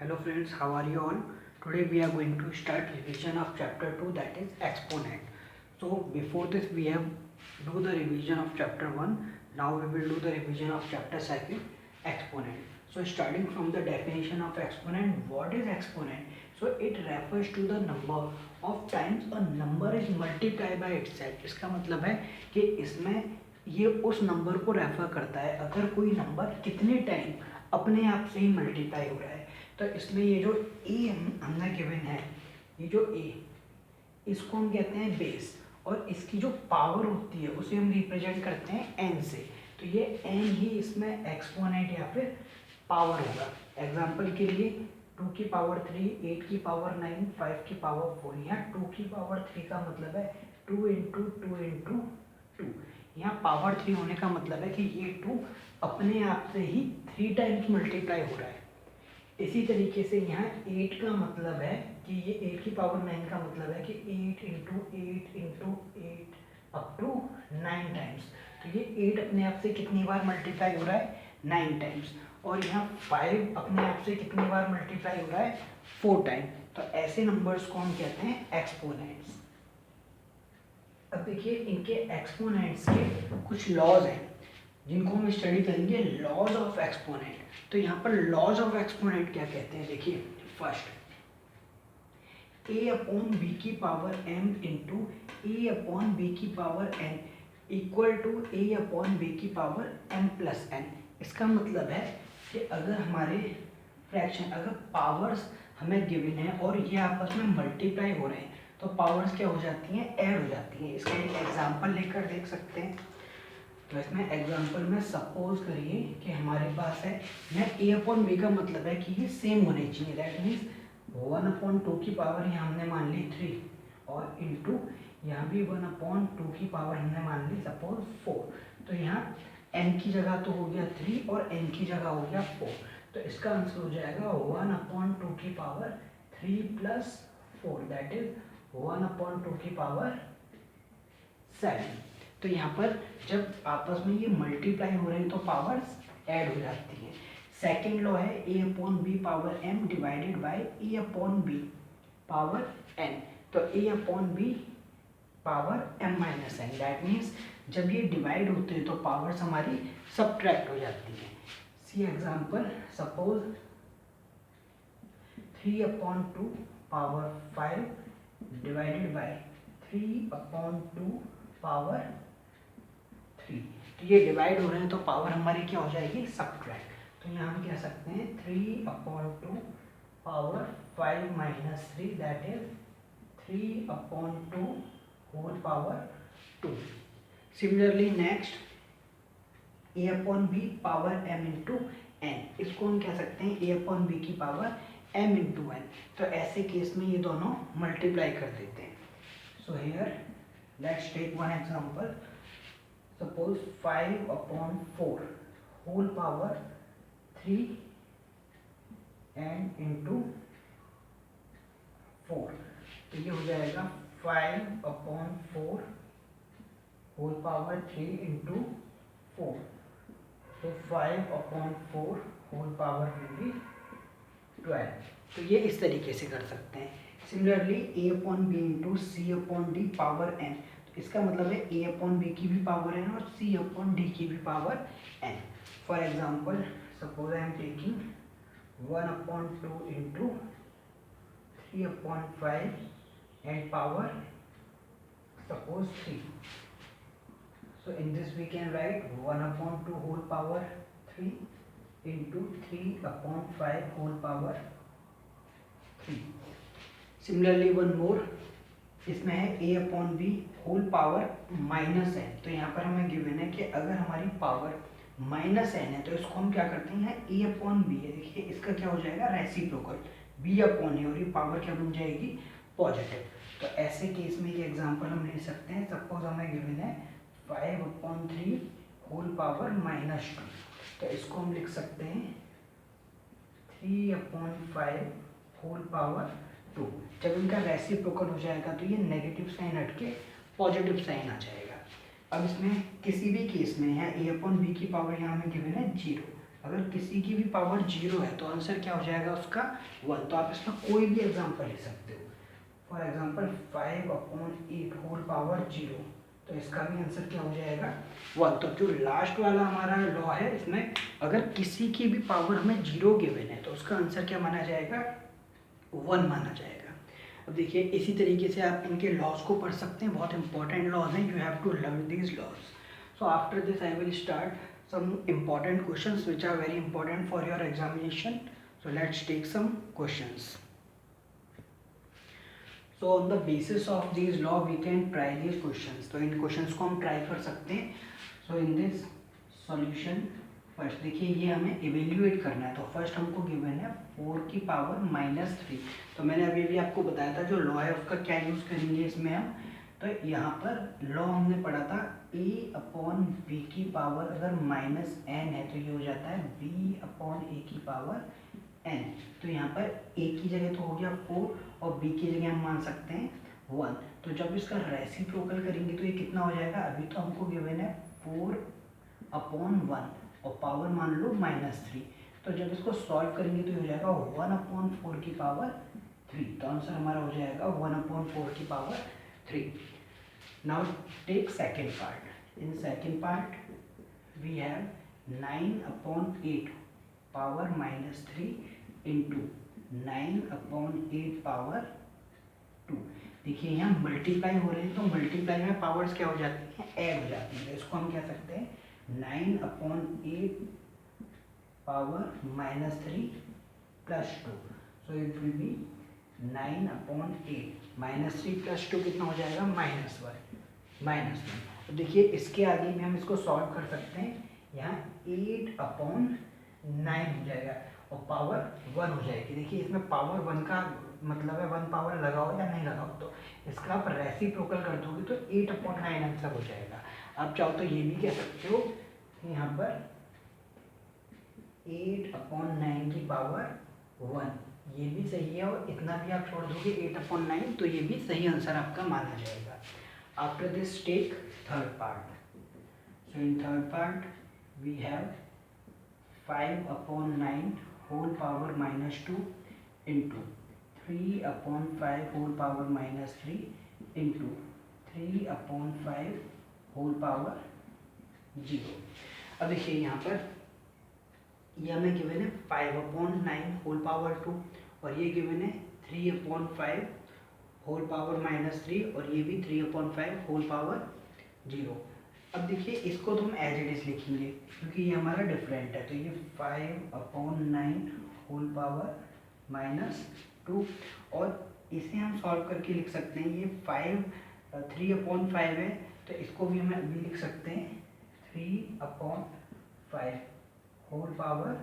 Hello friends, how are you all? Today we are going to start revision of chapter 2, that is exponent. So before this we have do the revision of chapter 1. Now we will do the revision of chapter 2, exponent. So starting from the definition of exponent, what is exponent? So it refers to the number of times a number is multiplied by itself. इसका मतलब है कि इसमें ये उस number को refer करता है अगर कोई नंबर कितने टाइम अपने आप से ही मल्टीप्लाई हो रहा है। तो इसमें ये जो ए हमने गिवन है, ये जो ए, इसको हम कहते हैं बेस, और इसकी जो पावर होती है उसे हम रिप्रेजेंट करते हैं एन से। तो ये एन ही इसमें एक्सपोनेंट या फिर पावर होगा। एग्जांपल के लिए 2 की पावर 3, 8 की पावर 9, 5 की पावर 4। यहाँ 2 की पावर 3 का मतलब है 2 इंटू 2 इंटू 2। यहाँ पावर 3 होने का मतलब है कि ये 2 अपने आप से ही 3 टाइम्स मल्टीप्लाई हो रहा है। इसी तरीके से यहाँ 8 का मतलब है कि ये 8 की पावर 9 का मतलब है कि 8 into 8 into 8 up to 9 times. तो ये 8 अपने आप से कितनी बार मल्टीप्लाई हो रहा है? 9 टाइम्स। और यहाँ 5 अपने आप से कितनी बार मल्टीप्लाई हो रहा है? 4 टाइम। तो ऐसे नंबर्स को हम कहते हैं एक्सपोनेंट्स। अब देखिए इनके एक्सपोनेंट्स के कुछ लॉज हैं जिनको हम स्टडी करेंगे, लॉज ऑफ एक्सपोनेंट। तो यहाँ पर लॉज ऑफ एक्सपोनेंट क्या कहते हैं? देखिए फर्स्ट, a अपॉन बी की power m into A upon B की power n equal to a upon B की पावर m प्लस n। इसका मतलब है कि अगर हमारे फ्रैक्शन, अगर पावर्स हमें गिवन है और ये आपस में मल्टीप्लाई हो रहे हैं तो पावर्स क्या हो जाती हैं? ऐड हो जाती हैं। इसका एक एग्जाम्पल लेकर देख सकते हैं। तो इसमें एग्जाम्पल में सपोज करिए कि हमारे पास है, यहाँ ए अपॉन बी का मतलब है कि ये सेम होने चाहिए। दैट मीन्स 1/2 की पावर यहाँ हमने मान ली 3 और इंटू यहाँ भी 1/2 की पावर हमने मान ली सपोज 4। तो यहाँ n की जगह तो हो गया 3 और n की जगह हो गया 4। तो इसका आंसर हो जाएगा 1/2 की पावर 3 प्लस 4, दैट इज 1/2 की पावर 7। तो यहाँ पर जब आपस में ये मल्टीप्लाई हो रहे हैं तो पावर्स ऐड हो जाती हैं। सेकेंड लॉ है a upon B power m divided by a upon B power n। तो a upon B power m minus n, that means जब ये डिवाइड होते हैं तो पावर्स हमारी सब्ट्रैक्ट हो जाती हैं। See example, suppose 3/2 power 5 divided by 3/2 power 3। तो ये डिवाइड हो रहे हैं तो पावर हमारी क्या हो जाएगी? सब्ट्रैक्ट। तो यहाँ हम कह सकते हैं 3/2 power 5 minus 3, that is 3/2 whole power 2। Similarly next a upon B power m into N, इसको हम कह सकते हैं a अपॉन बी की पावर m इंटू एन। तो ऐसे केस में ये दोनों मल्टीप्लाई कर देते हैं। So here let's take one example. Suppose 5/4 whole power 3 and into 4। तो ये हो जाएगा 5/4 होल पावर 3 इंटू 4। तो 5/4 होल पावर will be 12। तो ये इस तरीके से कर सकते हैं। Similarly a upon B into C upon D power n। इसका मतलब है a अपॉन बी की भी पावर n और c अपॉन डी की भी power n। For example, suppose I am taking 1/2 into 3/5 and power suppose 3। So in this we can write 1/2 whole power 3 into 3/5 whole power 3। Similarly one more, इसमें है a upon B whole power minus n। तो यहाँ पर हमें given है कि अगर हमारी पावर माइनस n है तो इसको हम क्या करते हैं, a अपॉन बी है, देखिए इसका क्या हो जाएगा? रेसिप्रोकल b अपॉन ए, और ये पावर क्या बन जाएगी? पॉजिटिव। तो ऐसे केस में ये एग्जांपल हम ले सकते हैं। सपोज हमें गिवन है 5/3 होल पावर -2। तो इसको हम लिख सकते हैं 3/5 होल पावर 2। जब इनका रेसिप्रोकल हो जाएगा तो ये नेगेटिव साइन हटके पॉजिटिव साइन आ जाएगा। अब इसमें किसी भी केस में यहाँ a अपॉन बी की पावर यहाँ हमें गिवन है 0। अगर किसी की भी पावर 0 है तो आंसर क्या हो जाएगा उसका 1। तो आप इसमें कोई भी एग्जांपल ले सकते हो। फॉर एग्जांपल 5/8 होल पावर 0, तो इसका भी आंसर क्या हो जाएगा 1। तो जो लास्ट वाला हमारा लॉ है, इसमें अगर किसी की भी पावर हमें 0 गिवन है तो उसका आंसर क्या माना जाएगा 1 माना जाएगा। अब देखिए इसी तरीके से आप इनके लॉज को पढ़ सकते हैं, बहुत इंपॉर्टेंट लॉज हैं, you have to learn these laws. So after this I will start some important questions which are very important for your examination. So let's take some questions. So on the basis of these law we can try these questions. तो इन questions को हम try कर सकते हैं. So in this solution first देखिए ये हमें evaluate करना है, तो फर्स्ट हमको गिवन है 4 की पावर -3। तो मैंने अभी भी आपको बताया था जो लॉ है उसका क्या यूज़ करेंगे इसमें हम, तो यहाँ पर लॉ हमने पढ़ा था a/b की पावर अगर -n है तो ये हो जाता है b/a की पावर n। तो यहाँ पर a की जगह तो हो गया 4 और b की जगह हम मान सकते हैं 1। तो जब इसका रेसिप्रोकल करेंगे तो ये कितना हो जाएगा, अभी तो हमको गिवन है 4/1 और पावर मान लो -3। तो जब इसको सॉल्व करेंगे तो हो जाएगा 1/4 की पावर 3। तो आंसर हमारा हो जाएगा 1/4 की power 3। Now take second part. In second part we have 9/8 power -3 into 9/8 power 2। देखिए यहाँ मल्टीप्लाई हो रही है, तो मल्टीप्लाई में पावर्स क्या हो जाती हैं, ऐड हो जाती है। तो इसको हम कह सकते हैं 9/8 power -3 plus 2। So it will be 9/8 -3 plus 2 कितना हो जाएगा -1। तो देखिए इसके आगे भी हम इसको सॉल्व कर सकते हैं। यहाँ 8/9 हो जाएगा और पावर 1 हो जाएगी। देखिए इसमें पावर 1 का मतलब है 1 पावर लगाओ या नहीं लगाओ, तो इसका आप रेसिप्रोकल कर दोगे तो 8/9 आंसर हो जाएगा। आप चाहो तो ये भी कह सकते हो यहाँ पर 8/9 की पावर 1, ये भी सही है, और इतना भी आप छोड़ दोगे 8/9 तो ये भी सही आंसर आपका माना जाएगा। After this take third part. So in third part we have 5/9 whole power -2 into 3/5 whole power -3 into 3/5 whole power 0। अब देखिए यहाँ पर ये हमें गिवन है 5/9 होल पावर 2 और ये गिवन है 3/5 होल पावर -3 और ये भी 3/5 होल पावर 0। अब देखिए इसको तो हम एज इट इज लिखेंगे क्योंकि ये हमारा डिफरेंट है। तो ये 5/9 होल पावर -2 और इसे हम सॉल्व करके लिख सकते हैं। ये 3/5 है तो इसको भी हम अभी लिख सकते हैं 3/5 होल पावर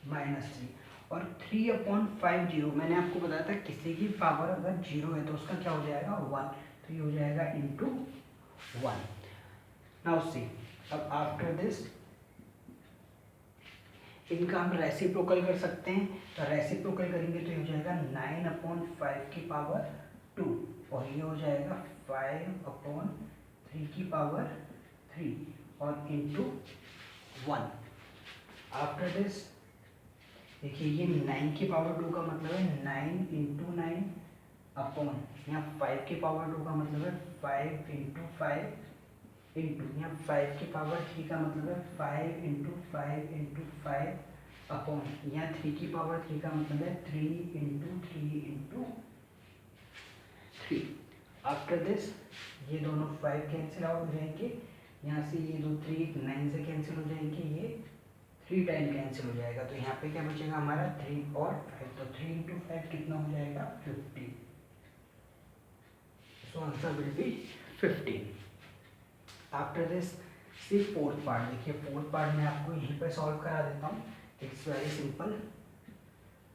-3 और 3/5 0। मैंने आपको बताया था किसी की पावर अगर 0 है तो उसका क्या हो जाएगा 1। तो ये हो जाएगा इंटू 1। नाउ सी, अब आफ्टर दिस इनका हम रेसिप्रोकल कर सकते हैं। तो रेसिप्रोकल करेंगे तो ये हो जाएगा 9/5 की पावर 2 और ये हो जाएगा 5/3 की पावर 3 और इंटू 1। आफ्टर दिस देखिए ये 9 की पावर 2 का मतलब है 9 इंटू 9 अपॉन यहाँ 5 की पावर 2 का मतलब है 5 इंटू 5 इंटू यहाँ 5 की पावर 3 का मतलब है 5 इंटू 5 इंटू 5 अपॉन यहाँ 3 की पावर 3 का मतलब है 3 इंटू 3 इंटू 3। आफ्टर दिस ये दोनों 5 कैंसिल आउट हो जाएंगे, यहाँ से ये दो 3 9 से कैंसिल हो जाएंगे, ये 3 टाइम कैंसिल हो जाएगा। तो यहाँ पे क्या बचेगा हमारा 3 और 5। तो 3 इंटू 5 कितना हो जाएगा 15। So answer will be 15। After this see fourth part. देखिए फोर्थ पार्ट मैं आपको यहीं पर सॉल्व करा देता हूँ, इट्स वेरी सिंपल।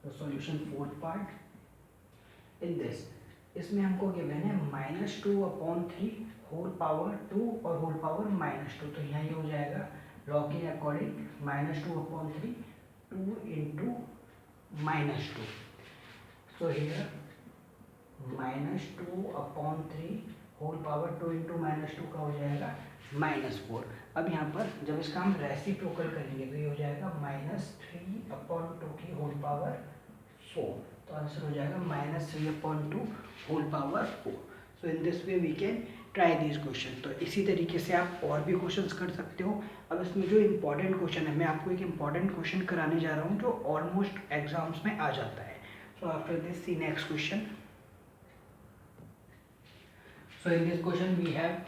तो solution fourth part in this, इसमें हमको गिवन है -2/3 होल पावर 2 और होल पावर -2। तो यहाँ ये हो जाएगा लॉ के according -2/3 2 into -2। So here -2/3 whole power 2 into minus two का हो जाएगा -4। अब यहाँ पर जब इसका हम रेसिप्रोकल करेंगे तो ये हो जाएगा -3/2 की होल पावर 4। तो आंसर हो जाएगा -3/2 whole power 4। So in this way we can try this question. तो इसी तरीके से आप और भी क्वेश्चंस कर सकते हो। अब इसमें जो इम्पोर्टेंट क्वेश्चन है, मैं आपको एक इम्पॉर्टेंट क्वेश्चन कराने जा रहा हूँ जो ऑलमोस्ट एग्जाम्स में आ जाता है। So after this see next question. So in this question we have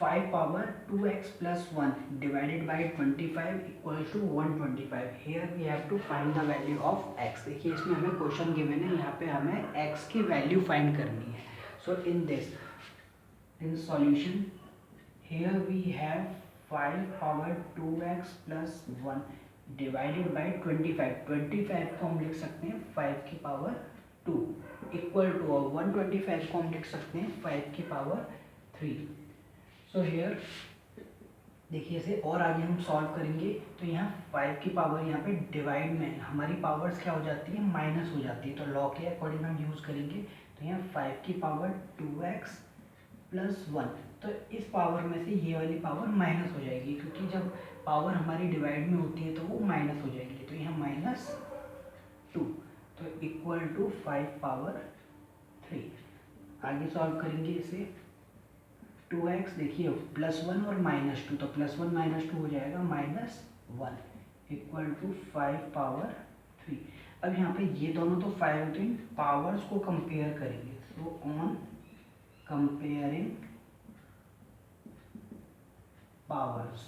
5 power 2x plus 1 divided by 25 equals to 125. Here we have to find the value of x. देखिए इसमें हमें क्वेश्चन गिवन है, यहाँ पे हमें x की value find करनी है। So in solution here we have 5 power 2x plus 1 divided by 25. 25 को हम लिख सकते हैं 5 की पावर 2 इक्वल टू, और 125 को हम लिख सकते हैं 5 की पावर 3। सो हियर देखिए इसे और आगे हम सॉल्व करेंगे तो यहाँ 5 की पावर यहाँ पे डिवाइड में हमारी पावर्स क्या हो जाती है, माइनस हो जाती है। तो लॉ के अकॉर्डिंग हम यूज़ करेंगे। तो यहाँ 5 की पावर 2x प्लस 1, तो इस पावर में से ये वाली पावर माइनस हो जाएगी, क्योंकि जब पावर हमारी डिवाइड में होती है तो वो माइनस हो जाएगी। तो यहाँ -2, तो इक्वल टू 5 पावर 3। आगे सॉल्व करेंगे इसे। 2x देखिए +1 और -2, तो +1 -2 हो जाएगा -1 इक्वल टू 5 पावर 3। अब यहाँ पे ये दोनों तो 5 होते हैं, पावर्स को कंपेयर करेंगे। सो ऑन कंपेयरिंग पावर्स,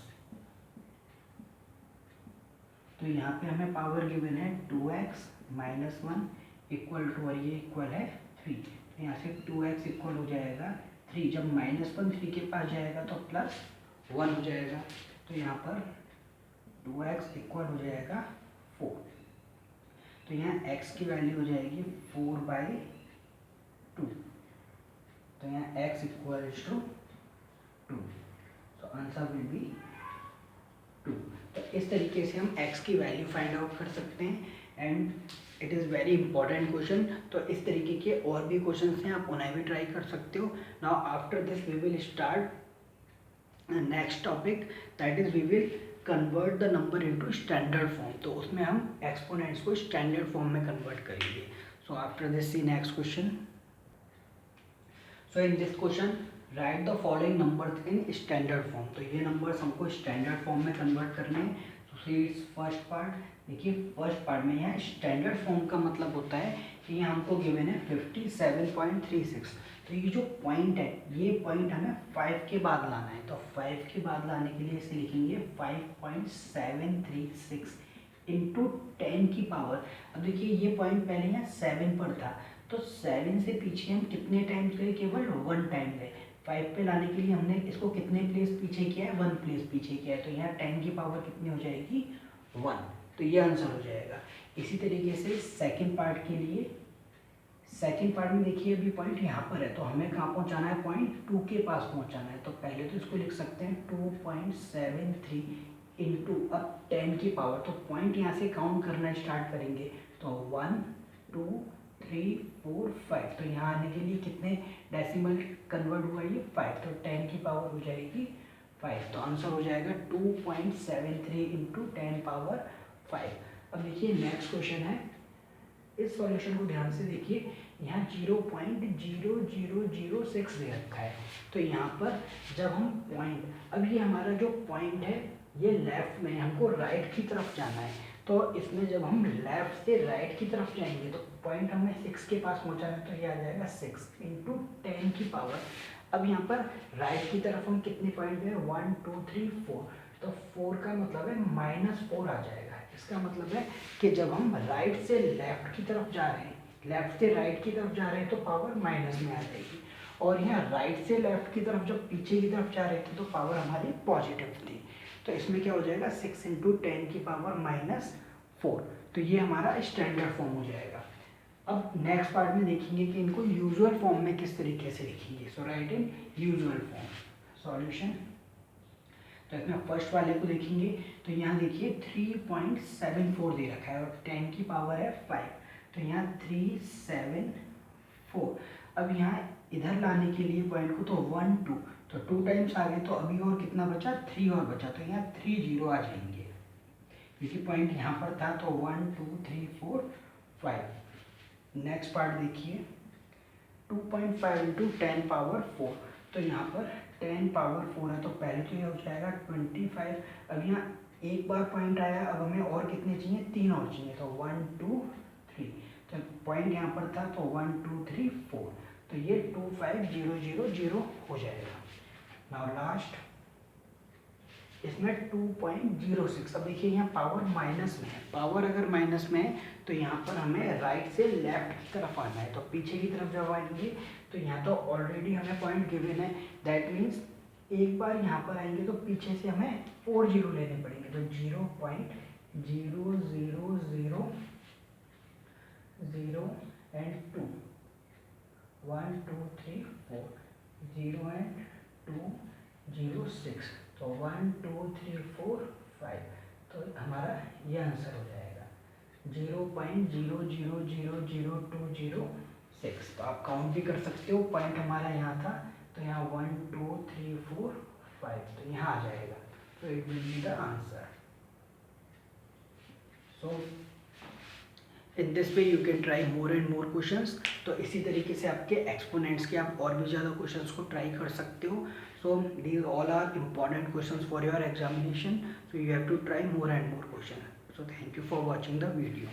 तो यहाँ पे हमें पावर गिवन है 2x -1 इक्वल टू, और ये इक्वल है 3। यहाँ से 2x इक्वल हो जाएगा 3। जब -1 3 के पास जाएगा तो +1 हो जाएगा। तो यहाँ पर 2x इक्वल हो जाएगा 4। तो यहाँ x की वैल्यू हो जाएगी 4/2। तो यहाँ x इक्वल टू 2। तो आंसर विल बी 2। तो इस तरीके से हम x की वैल्यू फाइंड आउट कर सकते हैं, and it is very important question. तो इस तरीके के और भी क्वेश्चन हैं, आप उन्हें भी ट्राई कर सकते हो। Now after this we will start next topic, that is we will convert the number into standard form. तो उसमें हम एक्सपोनेंट्स को स्टैंडर्ड फॉर्म में कन्वर्ट करेंगे। So after this see next question. So in this question write the following numbers in standard form. तो ये numbers हमको standard form में कन्वर्ट करने हैं। तो सी इट्स फर्स्ट पार्ट। देखिए फर्स्ट पार्ट में यहाँ स्टैंडर्ड फॉर्म का मतलब होता है कि यहाँ हमको गिवन है 57.36। तो ये जो पॉइंट है, ये पॉइंट हमें 5 के बाद लाना है। तो 5 के बाद लाने के लिए इसे लिखेंगे 5.736 इंटू 10 की पावर। अब देखिए ये पॉइंट पहले यहाँ 7 पर था, तो 7 से पीछे हम कितने टाइम्स गए, केवल 1 टाइम गए। 5 पे लाने के लिए हमने इसको कितने प्लेस पीछे किया है, 1 प्लेस पीछे किया है। तो यहाँ 10 की पावर कितनी हो जाएगी, 1। तो ये आंसर हो जाएगा। इसी तरीके से सेकंड पार्ट के लिए, सेकंड पार्ट में देखिए अभी पॉइंट यहाँ पर है, तो हमें कहाँ पहुँचाना है, पॉइंट 2 के पास पहुँचाना है। तो पहले तो इसको लिख सकते हैं 2.73 इंटू अब 10 की पावर। तो पॉइंट यहाँ से काउंट करना स्टार्ट करेंगे। तो 1 2 3 4 5। तो यहाँ आने के लिए कितने डेसिमल कन्वर्ट हुआ, ये 5। तो 10 की पावर हो जाएगी 5। तो आंसर हो जाएगा 2.73 इंटू 10 पावर 5। अब देखिए नेक्स्ट क्वेश्चन है, इस सॉल्यूशन को ध्यान से देखिए। यहाँ 0.0006 दे रखा है। तो यहाँ पर जब हम पॉइंट, अब ये हमारा जो पॉइंट है ये लेफ्ट में, हमको राइट की तरफ जाना है। तो इसमें जब हम लेफ्ट से राइट की तरफ जाएंगे तो पॉइंट हमें 6 के पास पहुँचाना है। तो ये आ जाएगा 6 इंटू 10 की पावर। अब यहाँ पर राइट की तरफ हम कितने पॉइंट हैं, 1 2 3 4। तो 4 का मतलब है -4 आ जाएगा। इसका मतलब है कि जब हम राइट से लेफ्ट की तरफ जा रहे हैं, लेफ्ट से राइट की तरफ जा रहे हैं तो पावर माइनस में आ जाएगी, और यहाँ राइट से लेफ्ट की तरफ जब पीछे की तरफ जा रहे थे तो पावर हमारी पॉजिटिव थी। तो इसमें क्या हो जाएगा, 6 इंटू 10 की पावर -4। तो ये हमारा स्टैंडर्ड फॉर्म हो जाएगा। अब नेक्स्ट पार्ट में देखेंगे कि इनको यूजुअल फॉर्म में किस तरीके से लिखेंगे। So write in usual form solution. तो इसमें फर्स्ट वाले को देखेंगे तो यहाँ देखिए 3.74 दे रखा है और 10 की पावर है 5। तो यहाँ 374। अब यहाँ इधर लाने के लिए पॉइंट को तो 1 2, तो 2 टाइम्स आ गए, तो अभी और कितना बचा, 3 और बचा, तो यहाँ 3 0 आ जाएंगे क्योंकि पॉइंट यहाँ पर था। तो 1 2 3 4 5। नेक्स्ट पार्ट देखिए, 2.5 इंटू 10 पावर 4, तो यहाँ पर 10 पावर 4 है, तो पहले तो ये हो जाएगा 25। अब यहाँ एक बार पॉइंट आया, अब हमें और कितने चाहिए, 3 और चाहिए, तो 1 2 3, तो पॉइंट यहाँ पर था तो 1 2 3 4, तो ये 2 5 0 0 0 हो जाएगा। नाउ लास्ट इसमें 2.06। अब देखिए यहाँ पावर माइनस में है, पावर अगर माइनस में है तो यहाँ पर हमें राइट से लेफ्ट की तरफ आना है, तो पीछे की तरफ जब आएंगे तो यहाँ तो ऑलरेडी हमें पॉइंट गिवन है, दैट मीन्स एक बार यहाँ पर आएंगे तो पीछे से हमें 4 जीरो लेने पड़ेंगे, तो 0.0 0 0 0 एंड 2 1 2 3 4 0 एंड 2 0 6, तो 1 2 3 4 5, तो हमारा ये आंसर हो जाएगा 0.00002006। तो आप काउंट भी कर सकते हो, पॉइंट हमारा यहाँ था तो यहाँ 1 2 3 4 5, तो यहाँ आ जाएगा, तो it will be the answer. So in this way you can try more and more questions. तो इसी तरीके से आपके एक्सपोनेंट्स के आप और भी ज़्यादा क्वेश्चंस को ट्राई कर सकते हो। So these all are important questions for your examination, so you have to try more and more question. So thank you for watching the video.